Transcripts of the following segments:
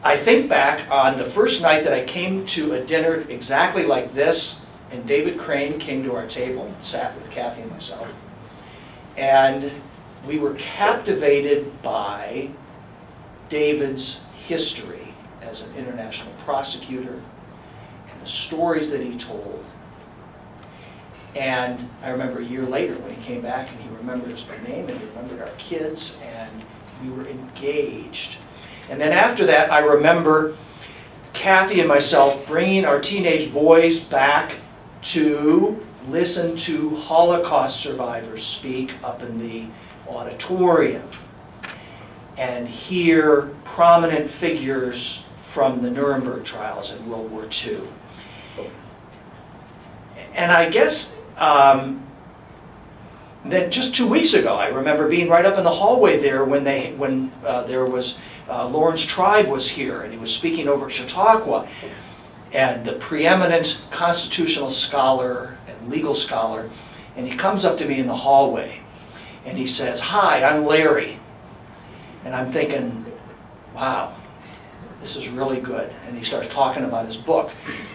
I think back on the first night that I came to a dinner exactly like this, and David Crane came to our table and sat with Kathy and myself. And we were captivated by David's history as an international prosecutor and the stories that he told. And I remember a year later when he came back and he remembered us by name and he remembered our kids, and we were engaged. And then after that, I remember Kathy and myself bringing our teenage boys back to listen to Holocaust survivors speak up in the auditorium and hear prominent figures from the Nuremberg trials in World War II. And I guess then just 2 weeks ago, I remember being right up in the hallway there when there was Lawrence Tribe was here, and he was speaking over at Chautauqua, and the preeminent constitutional scholar and legal scholar, and he comes up to me in the hallway, and he says, "Hi, I'm Larry." And I'm thinking, wow, this is really good. And he starts talking about his book.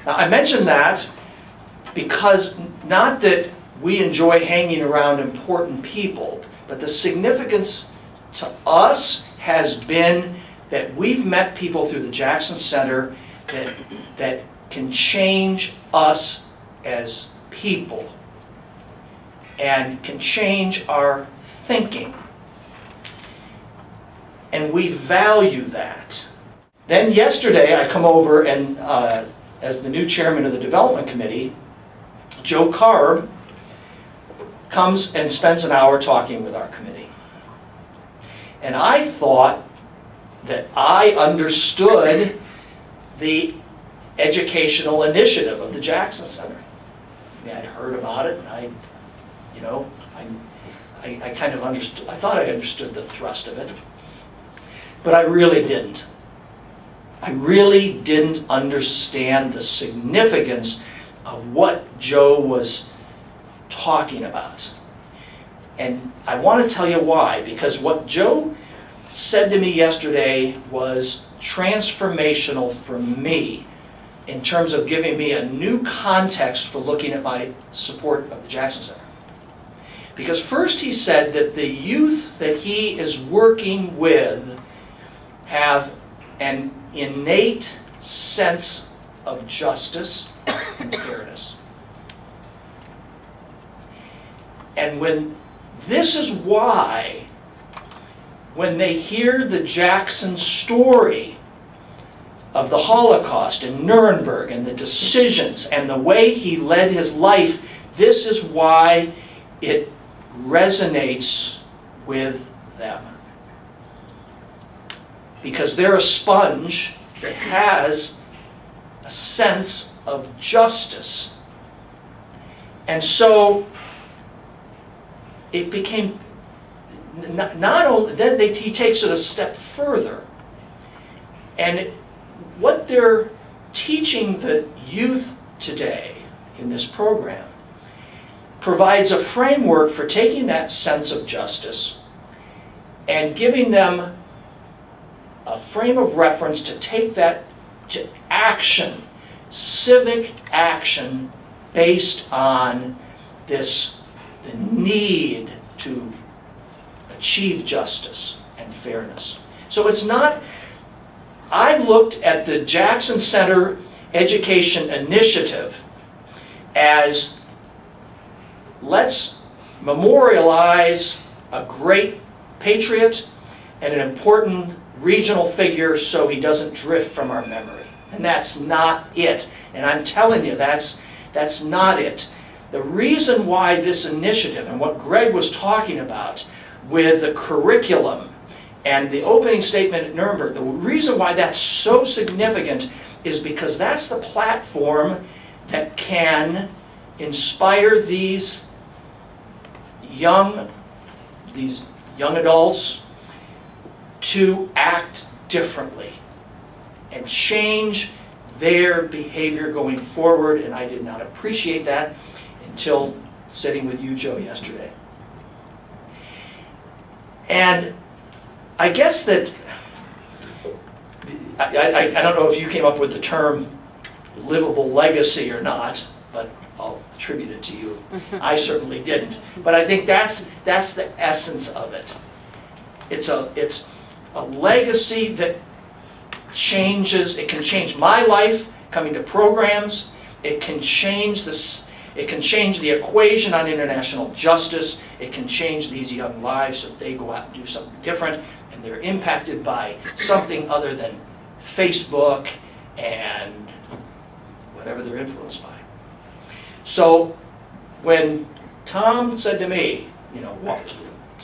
Now, I mention that because not that we enjoy hanging around important people, but the significance to us has been that we've met people through the Jackson Center that can change us as people and can change our thinking. And we value that. Then yesterday I come over and as the new chairman of the development committee, Joe Carb comes and spends an hour talking with our committee. And I thought that I understood the educational initiative of the Jackson Center. I mean, I'd heard about it, and I kind of understood. I thought I understood the thrust of it, but I really didn't. I really didn't understand the significance of what Joe was talking about. And I want to tell you why, because what Joe said to me yesterday was transformational for me in terms of giving me a new context for looking at my support of the Jackson Center. Because first he said that the youth that he is working with have an innate sense of justice and fairness. And this is why when they hear the Jackson story of the Holocaust in Nuremberg and the decisions and the way he led his life, this is why it resonates with them. Because they're a sponge that has a sense of justice. And so it became not only, then he takes it a step further. And what they're teaching the youth today in this program provides a framework for taking that sense of justice and giving them a frame of reference to take that to action, civic action based on the need to achieve justice and fairness. So it's not, I looked at the Jackson Center Education Initiative as let's memorialize a great patriot and an important regional figure so he doesn't drift from our memory. And that's not it. And I'm telling you, that's not it. The reason why this initiative and what Greg was talking about with the curriculum and the opening statement at Nuremberg, the reason why that's so significant is because that's the platform that can inspire these young adults to act differently and change their behavior going forward. And I did not appreciate that until sitting with you, Joe, yesterday. And I guess that I don't know if you came up with the term livable legacy or not, but I'll attribute it to you. I certainly didn't. But I think that's the essence of it. It's a legacy that changes. It can change my life coming to programs. It can change this. It can change the equation on international justice. It can change these young lives so they go out and do something different, and they're impacted by something other than Facebook and whatever they're influenced by. So when Tom said to me, you know, well,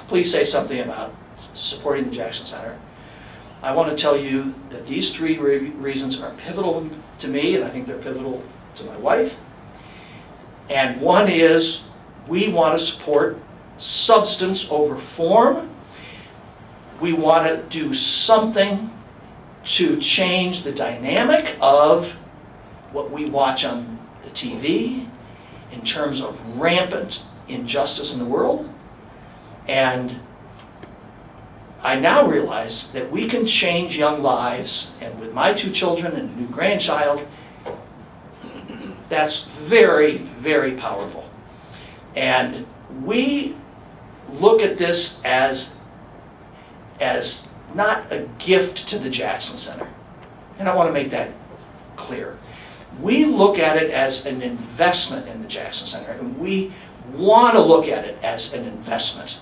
please say something about supporting the Jackson Center, I want to tell you that these three reasons are pivotal to me, and I think they're pivotal to my wife. And one is we want to support substance over form. We want to do something to change the dynamic of what we watch on the TV in terms of rampant injustice in the world. And I now realize that we can change young lives, and with my 2 children and a new grandchild, that's very, very powerful. And we look at this as not a gift to the Jackson Center. And I want to make that clear. We look at it as an investment in the Jackson Center, and we want to look at it as an investment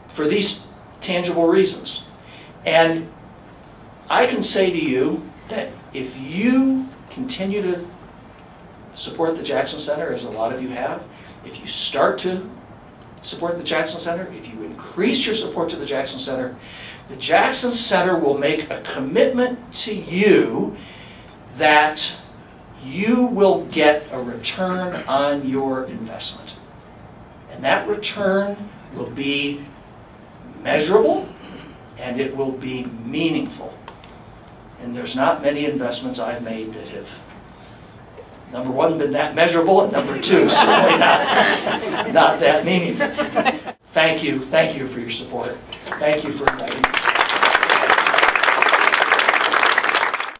for these tangible reasons. And I can say to you that if you continue to support the Jackson Center, as a lot of you have, if you start to support the Jackson Center, if you increase your support to the Jackson Center will make a commitment to you that you will get a return on your investment. And that return will be measurable, and it will be meaningful. And there's not many investments I've made that have, number one, been that measurable, and number two, certainly not that meaningful. Thank you for your support. Thank you for inviting me.